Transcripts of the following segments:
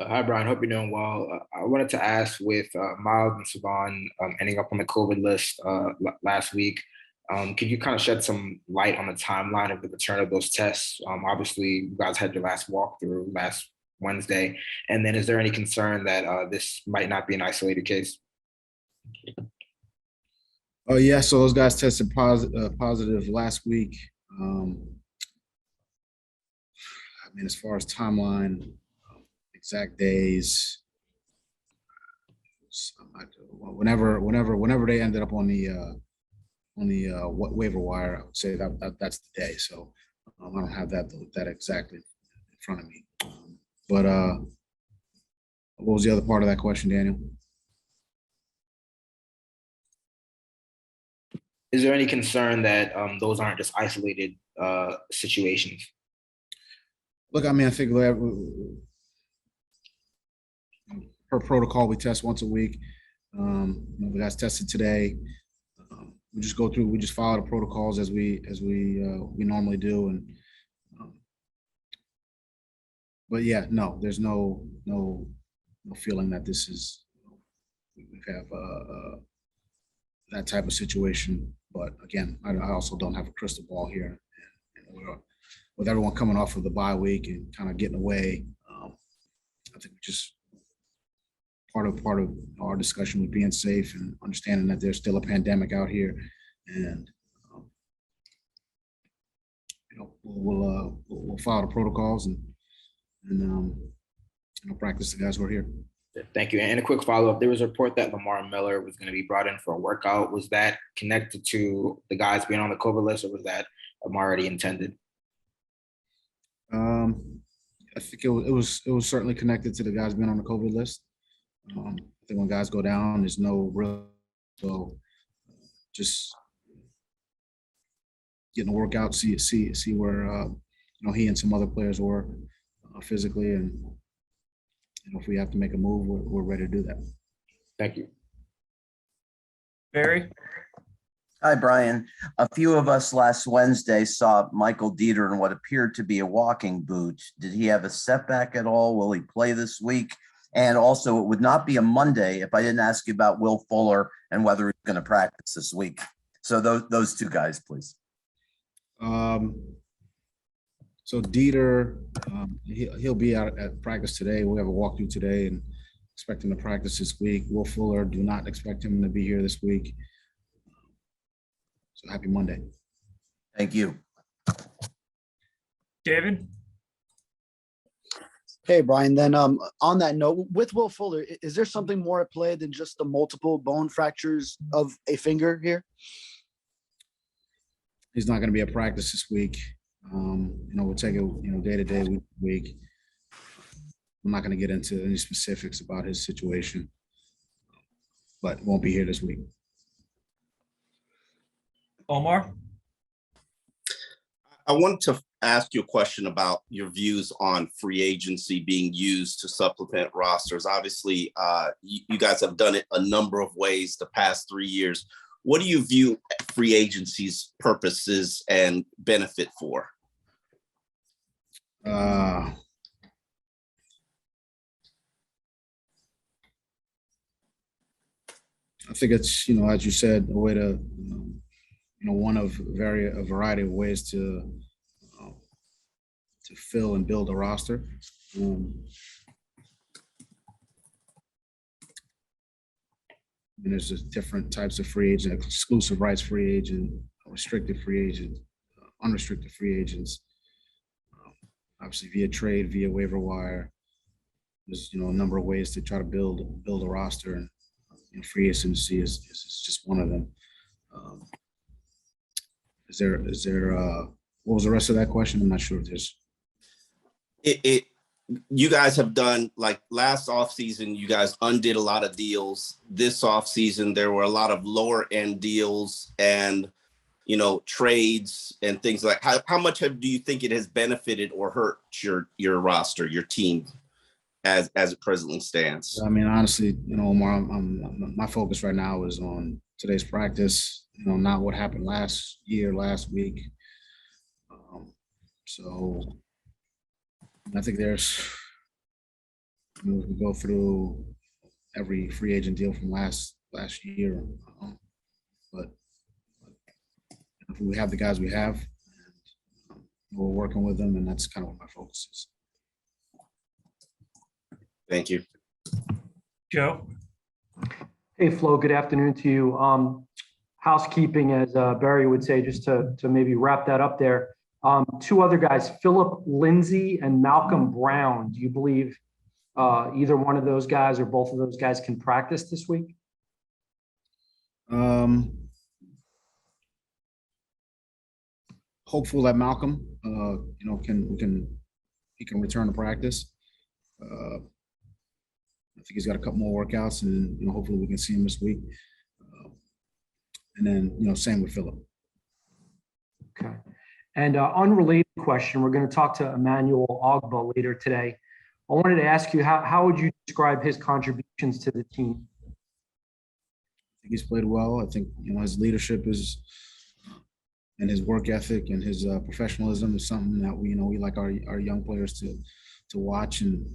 Hi, Brian. Hope you're doing well. I wanted to ask with Miles and Savon ending up on the COVID list last week, could you kind of shed some light on the timeline of the return of those tests? Obviously, you guys had your last walkthrough last Wednesday. And then is there any concern that this might not be an isolated case? Oh yeah, so those guys tested positive last week. I mean, as far as timeline, exact days, whenever they ended up on the waiver wire, I would say that's the day. So I don't have that exactly in front of me. But what was the other part of that question, Daniel? Is there any concern that those aren't just isolated situations? Look, I mean, I think per protocol, we test once a week. The guys tested today. We just go through. We just follow the protocols as we normally do. And but yeah, no, there's no feeling that this is we have that type of situation. But again, I also don't have a crystal ball here. With everyone coming off of the bye week and kind of getting away, I think just part of our discussion with being safe and understanding that there's still a pandemic out here, and we'll follow the protocols and practice the guys who are here. Thank you. And a quick follow-up, there was a report that Lamar Miller was going to be brought in for a workout. Was that connected to the guys being on the COVID list, or was that already intended? I think it was certainly connected to the guys being on the COVID list. I think when guys go down, there's no real, so just getting a workout, see where he and some other players were physically, and if we have to make a move, we're ready to do that. Thank you. Barry? Hi, Brian. A few of us last Wednesday saw Michael Dieter in what appeared to be a walking boot. Did he have a setback at all? Will he play this week? And also, it would not be a Monday if I didn't ask you about Will Fuller and whether he's going to practice this week. So those two guys, please. So Dieter, he'll be out at practice today. We have a walkthrough today and expect him to practice this week. Will Fuller, do not expect him to be here this week. So happy Monday. Thank you. David? Hey, Brian, then on that note, with Will Fuller, is there something more at play than just the multiple bone fractures of a finger here? He's not going to be at practice this week. We'll take it, day to day, week to week. I'm not going to get into any specifics about his situation, but won't be here this week. Omar? I wanted to ask you a question about your views on free agency being used to supplement rosters. Obviously, you guys have done it a number of ways the past 3 years. What do you view free agency's purposes and benefit for? I think it's, as you said, a way to, one of a variety of ways to fill and build a roster. And there's just different types of free agent, exclusive rights free agent, restricted free agent, unrestricted free agents. Obviously via trade, via waiver wire. There's a number of ways to try to build a roster, and free agency is just one of them. Is there what was the rest of that question? I'm not sure if there's. You guys have done, like last offseason, you guys undid a lot of deals. This offseason, there were a lot of lower end deals and, trades and things like how much do you think it has benefited or hurt your roster, your team as it presently stands? I mean, honestly, Omar, my focus right now is on today's practice, not what happened last week. So I think there's We go through every free agent deal from last year, but we have the guys we have, and we're working with them, and that's kind of what my focus is. Thank you. Joe. Hey, Flo, good afternoon to you. Housekeeping, as Barry would say, just to maybe wrap that up there. Two other guys, Phillip Lindsay and Malcolm Brown. Do you believe either one of those guys or both of those guys can practice this week? Hopeful that Malcolm, he can return to practice. I think he's got a couple more workouts, and hopefully we can see him this week. And then same with Phillip. Okay. And unrelated question, we're going to talk to Emmanuel Ogbah later today. I wanted to ask you, how would you describe his contributions to the team? I think he's played well. I think his leadership is, and his work ethic and his professionalism is something that we like our young players to watch and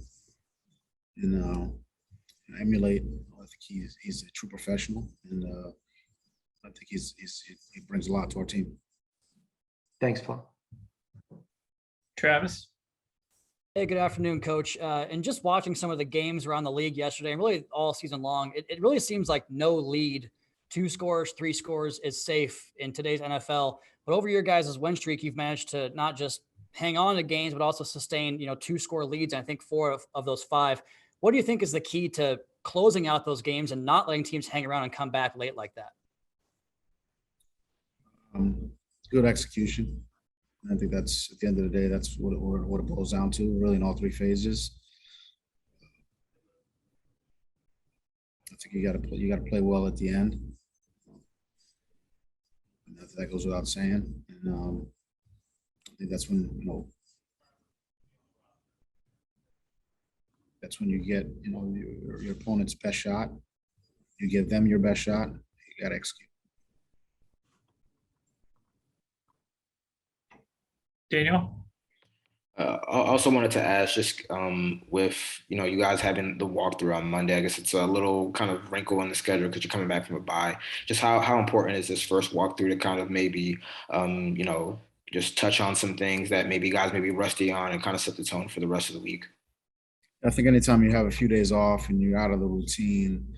emulate. I think he's a true professional, and I think he brings a lot to our team. Thanks, Flo. Travis. Hey, good afternoon, Coach. And just watching some of the games around the league yesterday, and really all season long, it really seems like no lead, 2 scores, 3 scores is safe in today's NFL. But over your guys' win streak, you've managed to not just hang on to games, but also sustain 2-score leads. And I think 4 of those 5. What do you think is the key to closing out those games and not letting teams hang around and come back late like that? Good execution. I think that's, at the end of the day, that's what it boils down to, really, in all 3 phases. I think you got to play well at the end. And that goes without saying. And I think that's when you get your opponent's best shot. You give them your best shot. You got to execute. Daniel. I also wanted to ask, just with you guys having the walkthrough on Monday, I guess it's a little kind of wrinkle in the schedule because you're coming back from a bye. Just how important is this first walkthrough to kind of maybe just touch on some things that maybe guys may be rusty on and kind of set the tone for the rest of the week? I think anytime you have a few days off and you're out of the routine,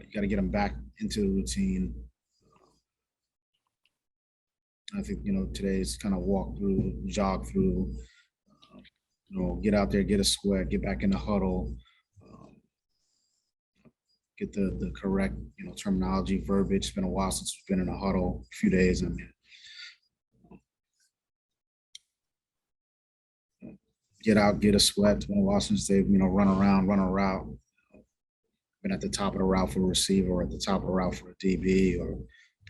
you got to get them back into the routine. I think, today's kind of walk through, jog through, get out there, get a sweat, get back in the huddle, get the correct, terminology, verbiage. It's been a while since we've been in a huddle, a few days. I mean, get out, get a sweat. It's been a while since they've, run a route. Been at the top of the route for a receiver, or at the top of the route for a DB, or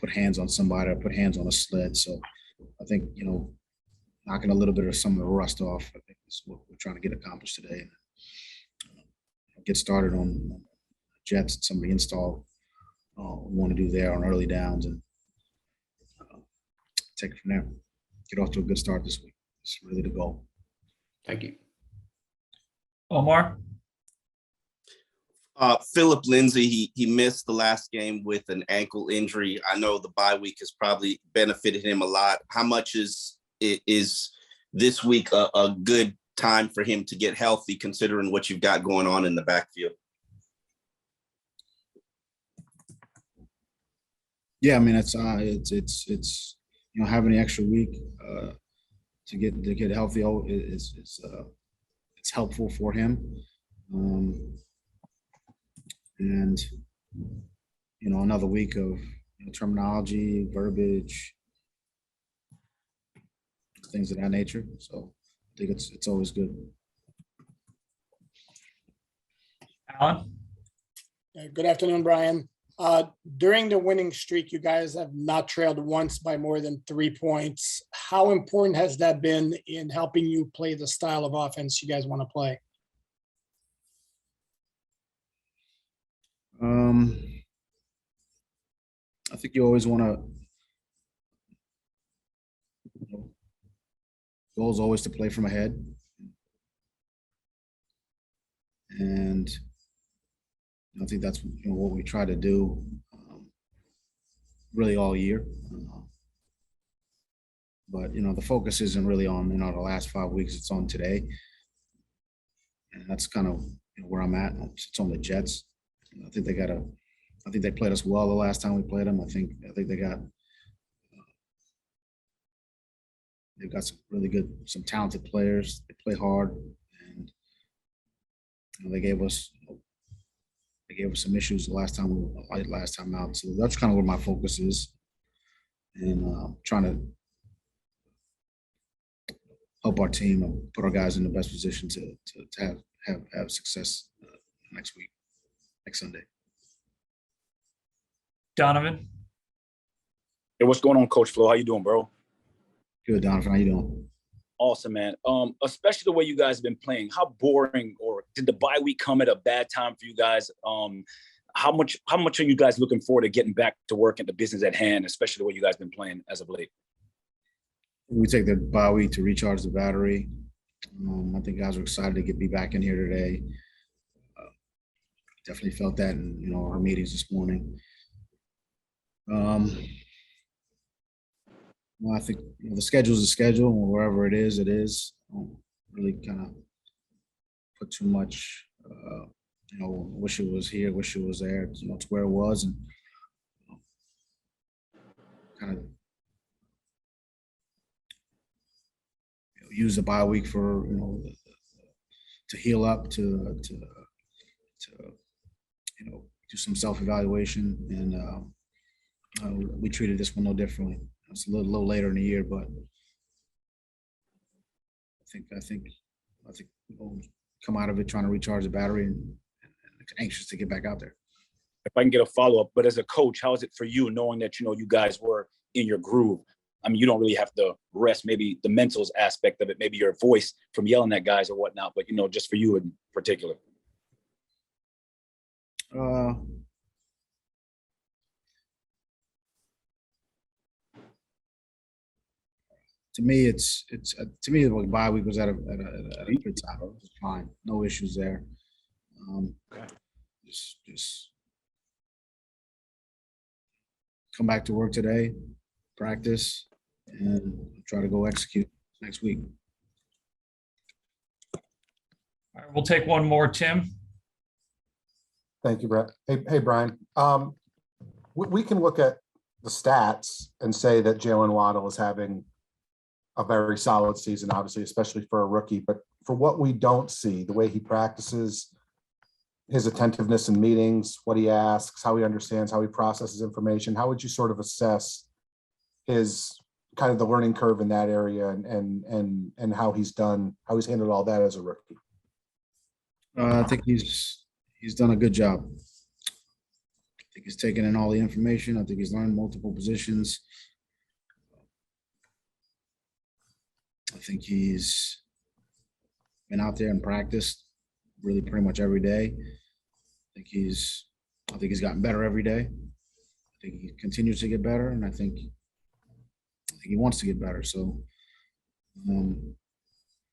put hands on somebody, or put hands on a sled. So I think, knocking a little bit of some of the rust off, I think is what we're trying to get accomplished today. Get started on jets and some of the install we want to do there on early downs, and take it from there. Get off to a good start this week. It's really the goal. Thank you. Omar. Phillip Lindsay, he missed the last game with an ankle injury. I know the bye week has probably benefited him a lot. How much is this week a good time for him to get healthy, considering what you've got going on in the backfield? Yeah, I mean, it's having the extra week to get healthy is it's helpful for him. And another week of terminology, verbiage, things of that nature. So I think it's always good. Alan. Good afternoon, Brian. During the winning streak, you guys have not trailed once by more than 3 points. How important has that been in helping you play the style of offense you guys want to play? I think you always want to, goal is always to play from ahead. And I think that's what we try to do really all year. But the focus isn't really on the last 5 weeks. It's on today, and that's kind of where I'm at. It's on the Jets. I think they played us well the last time we played them. I think they've got some really good, some talented players. They play hard, and they gave us some issues the last time out. So that's kind of where my focus is, and trying to help our team and put our guys in the best position to have success next Sunday. Donovan. Hey, what's going on, Coach Flo? How you doing, bro? Good, Donovan. How you doing? Awesome, man. Especially the way you guys have been playing. How boring, or did the bye week come at a bad time for you guys? How much are you guys looking forward to getting back to work at the business at hand, especially the way you guys been playing as of late? We take the bye week to recharge the battery. I think guys are excited to be back in here today. Definitely felt that in our meetings this morning. Well, I think the schedule is a schedule, and wherever it is, it is. Don't really kind of put too much. Wish it was here, wish it was there. It's where it was, and kind of use the bye week for to heal up, to do some self-evaluation, and we treated this one no differently. It's a little later in the year, but I think we'll come out of it trying to recharge the battery and anxious to get back out there. If I can get a follow-up, but as a coach, how is it for you knowing that you guys were in your groove? I mean, you don't really have to rest maybe the mentals aspect of it, maybe your voice from yelling at guys or whatnot, but just for you in particular. To me, the bye week was at a good time. It was fine, no issues there. Okay. Just come back to work today, practice, and try to go execute next week. All right, we'll take one more, Tim. Thank you, Brett. Hey, Brian. We can look at the stats and say that Jaylen Waddle is having a very solid season, obviously, especially for a rookie. But for what we don't see, the way he practices, his attentiveness in meetings, what he asks, how he understands, how he processes information, how would you sort of assess his kind of the learning curve in that area and how he's handled all that as a rookie? I think he's done a good job. I think he's taken in all the information. I think he's learned multiple positions. I think he's been out there and practiced really pretty much every day. I think he's gotten better every day. I think he continues to get better, and I think he wants to get better. So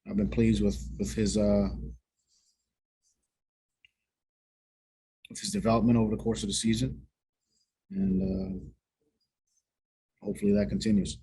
I've been pleased with his development over the course of the season, and hopefully that continues.